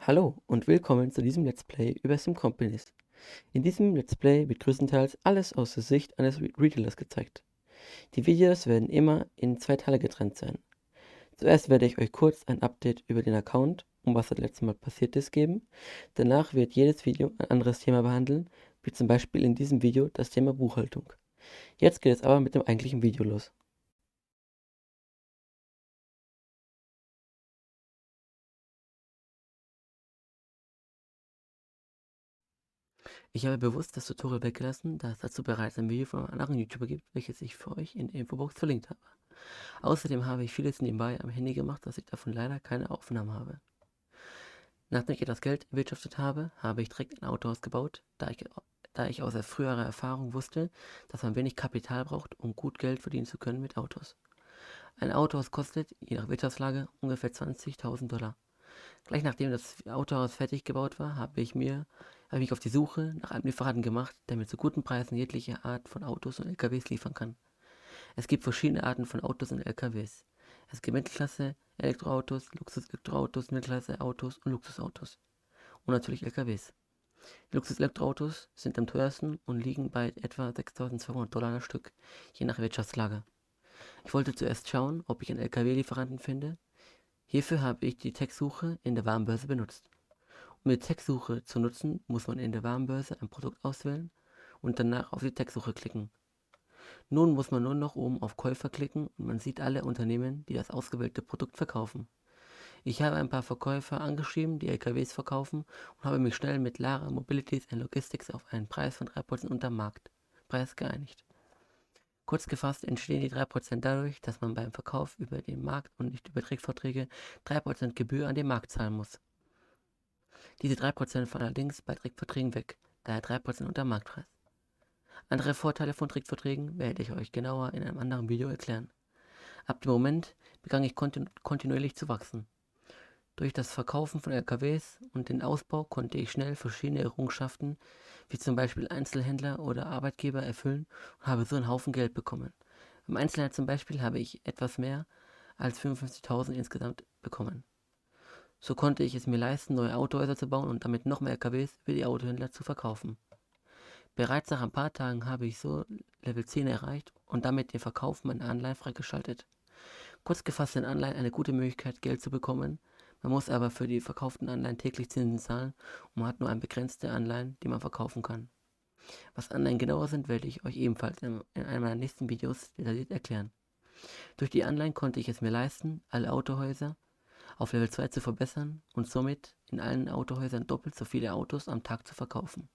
Hallo und willkommen zu diesem Let's Play über Sim Companies. In diesem Let's Play wird größtenteils alles aus der Sicht eines Retailers gezeigt. Die Videos werden immer in zwei Teile getrennt sein. Zuerst werde ich euch kurz ein Update über den Account und was das letzte Mal passiert ist geben. Danach wird jedes Video ein anderes Thema behandeln, wie zum Beispiel in diesem Video das Thema Buchhaltung. Jetzt geht es aber mit dem eigentlichen Video los. Ich habe bewusst das Tutorial weggelassen, da es dazu bereits ein Video von einem anderen YouTuber gibt, welches ich für euch in der Infobox verlinkt habe. Außerdem habe ich vieles nebenbei am Handy gemacht, dass ich davon leider keine Aufnahmen habe. Nachdem ich etwas Geld erwirtschaftet habe, habe ich direkt ein Autohaus gebaut, da ich aus früherer Erfahrung wusste, dass man wenig Kapital braucht, um gut Geld verdienen zu können mit Autos. Ein Autohaus kostet, je nach Wirtschaftslage, ungefähr 20.000 Dollar. Gleich nachdem das Autohaus fertig gebaut war, habe ich mich auf die Suche nach einem Lieferanten gemacht, der mir zu guten Preisen jegliche Art von Autos und LKWs liefern kann. Es gibt verschiedene Arten von Autos und LKWs. Es gibt Mittelklasse Elektroautos, Luxus-Elektroautos, Mittelklasse-Autos und Luxusautos. Und natürlich LKWs. Die Luxus-Elektroautos sind am teuersten und liegen bei etwa 6.200 Dollar das Stück, je nach Wirtschaftslage. Ich wollte zuerst schauen, ob ich einen LKW-Lieferanten finde. Hierfür habe ich die Tech-Suche in der Warenbörse benutzt. Um die Tech-Suche zu nutzen, muss man in der Warenbörse ein Produkt auswählen und danach auf die Tech-Suche klicken. Nun muss man nur noch oben auf Käufer klicken und man sieht alle Unternehmen, die das ausgewählte Produkt verkaufen. Ich habe ein paar Verkäufer angeschrieben, die LKWs verkaufen und habe mich schnell mit Lara Mobilities and Logistics auf einen Preis von 3% unter Marktpreis geeinigt. Kurz gefasst entstehen die 3% dadurch, dass man beim Verkauf über den Markt und nicht über Trickverträge 3% Gebühr an den Markt zahlen muss. Diese 3% fallen allerdings bei Trickverträgen weg, daher 3% unter Marktpreis. Andere Vorteile von Trickverträgen werde ich euch genauer in einem anderen Video erklären. Ab dem Moment begann ich kontinuierlich zu wachsen. Durch das Verkaufen von LKWs und den Ausbau konnte ich schnell verschiedene Errungenschaften, wie zum Beispiel Einzelhändler oder Arbeitgeber, erfüllen und habe so einen Haufen Geld bekommen. Beim Einzelhändler zum Beispiel habe ich etwas mehr als 55.000 insgesamt bekommen. So konnte ich es mir leisten, neue Autohäuser zu bauen und damit noch mehr LKWs für die Autohändler zu verkaufen. Bereits nach ein paar Tagen habe ich so Level 10 erreicht und damit den Verkauf meiner Anleihen freigeschaltet. Kurz gefasst sind Anleihen eine gute Möglichkeit, Geld zu bekommen. Man muss aber für die verkauften Anleihen täglich Zinsen zahlen und man hat nur begrenzte Anleihen, die man verkaufen kann. Was Anleihen genauer sind, werde ich euch ebenfalls in einem meiner nächsten Videos detailliert erklären. Durch die Anleihen konnte ich es mir leisten, alle Autohäuser auf Level 2 zu verbessern und somit in allen Autohäusern doppelt so viele Autos am Tag zu verkaufen.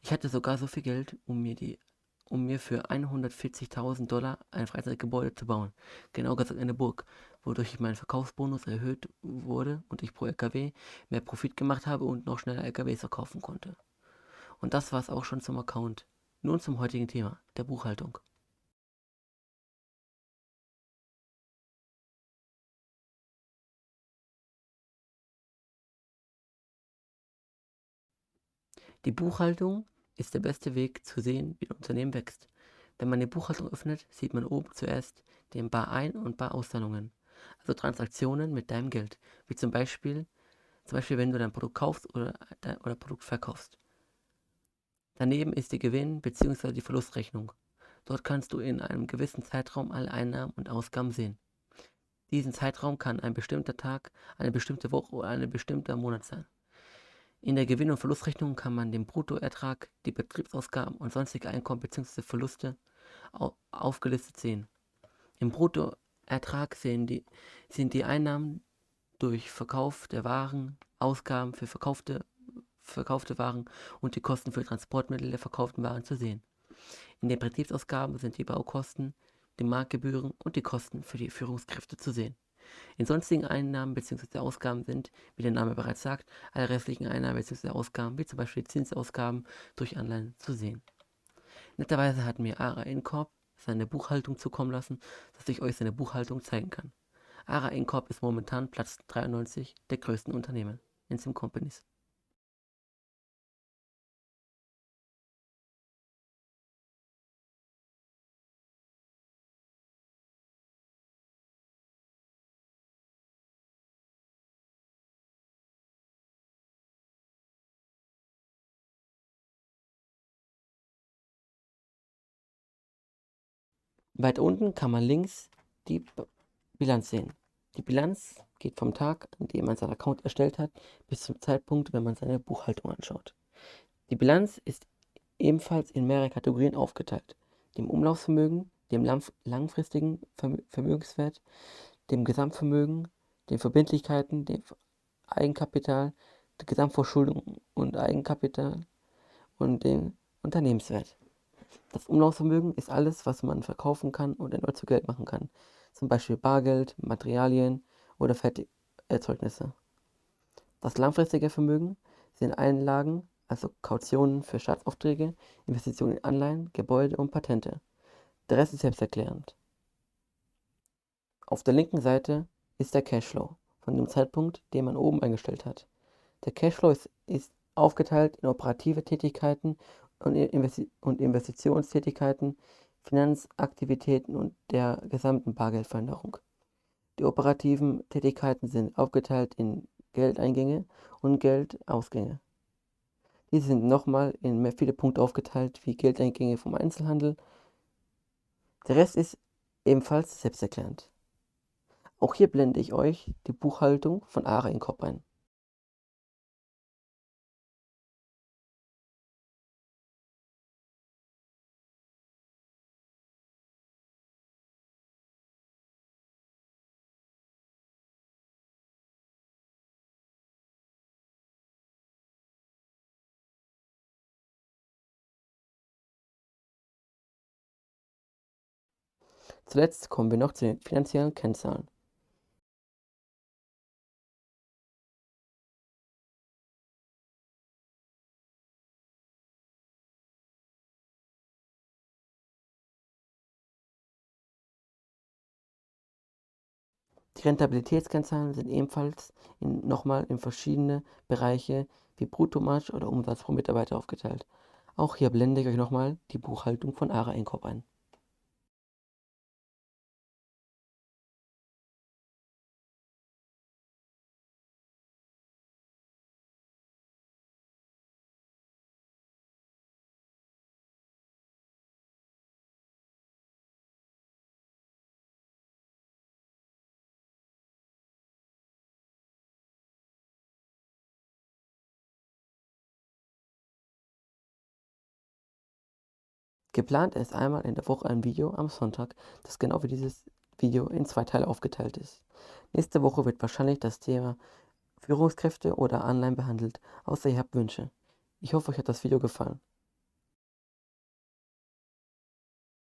Ich hatte sogar so viel Geld, um mir für 140.000 Dollar ein Freizeitgebäude zu bauen. Genau gesagt eine Burg, wodurch mein Verkaufsbonus erhöht wurde und ich pro LKW mehr Profit gemacht habe und noch schneller LKWs verkaufen konnte. Und das war es auch schon zum Account. Nun zum heutigen Thema, der Buchhaltung. Die Buchhaltung ist der beste Weg zu sehen, wie ein Unternehmen wächst. Wenn man die Buchhaltung öffnet, sieht man oben zuerst den Bar Ein- und Bar Auszahlungen, also Transaktionen mit deinem Geld, wie zum Beispiel wenn du dein Produkt kaufst oder Produkt verkaufst. Daneben ist die Gewinn- bzw. die Verlustrechnung. Dort kannst du in einem gewissen Zeitraum alle Einnahmen und Ausgaben sehen. Diesen Zeitraum kann ein bestimmter Tag, eine bestimmte Woche oder ein bestimmter Monat sein. In der Gewinn- und Verlustrechnung kann man den Bruttoertrag, die Betriebsausgaben und sonstige Einkommen bzw. Verluste aufgelistet sehen. Im Bruttoertrag sind die Einnahmen durch Verkauf der Waren, Ausgaben für verkaufte Waren und die Kosten für Transportmittel der verkauften Waren zu sehen. In den Betriebsausgaben sind die Baukosten, die Marktgebühren und die Kosten für die Führungskräfte zu sehen. In sonstigen Einnahmen bzw. Ausgaben sind, wie der Name bereits sagt, alle restlichen Einnahmen bzw. Ausgaben, wie zum Beispiel Zinsausgaben durch Anleihen, zu sehen. Netterweise hat mir Ara Incorp seine Buchhaltung zukommen lassen, dass ich euch seine Buchhaltung zeigen kann. Ara Incorp ist momentan Platz 93 der größten Unternehmen in Sim Companies. Weiter unten kann man links die Bilanz sehen. Die Bilanz geht vom Tag, an dem man seinen Account erstellt hat, bis zum Zeitpunkt, wenn man seine Buchhaltung anschaut. Die Bilanz ist ebenfalls in mehrere Kategorien aufgeteilt: dem Umlaufsvermögen, dem langfristigen Vermögenswert, dem Gesamtvermögen, den Verbindlichkeiten, dem Eigenkapital, der Gesamtverschuldung und Eigenkapital und dem Unternehmenswert. Das Umlaufsvermögen ist alles, was man verkaufen kann und erneut zu Geld machen kann, zum Beispiel Bargeld, Materialien oder Fertigerzeugnisse. Das langfristige Vermögen sind Einlagen, also Kautionen für Staatsaufträge, Investitionen in Anleihen, Gebäude und Patente. Der Rest ist selbsterklärend. Auf der linken Seite ist der Cashflow von dem Zeitpunkt, den man oben eingestellt hat. Der Cashflow ist aufgeteilt in operative Tätigkeiten und Investitionstätigkeiten, Finanzaktivitäten und der gesamten Bargeldveränderung. Die operativen Tätigkeiten sind aufgeteilt in Geldeingänge und Geldausgänge. Diese sind nochmal in mehr viele Punkte aufgeteilt, wie Geldeingänge vom Einzelhandel. Der Rest ist ebenfalls selbsterklärend. Auch hier blende ich euch die Buchhaltung von ARA Incorp ein. Zuletzt kommen wir noch zu den finanziellen Kennzahlen. Die Rentabilitätskennzahlen sind ebenfalls nochmal in verschiedene Bereiche wie Bruttomarge oder Umsatz pro Mitarbeiter aufgeteilt. Auch hier blende ich euch nochmal die Buchhaltung von ARA Incorp ein. Geplant ist einmal in der Woche ein Video am Sonntag, das genau wie dieses Video in 2 Teile aufgeteilt ist. Nächste Woche wird wahrscheinlich das Thema Führungskräfte oder Anleihen behandelt, außer ihr habt Wünsche. Ich hoffe, euch hat das Video gefallen.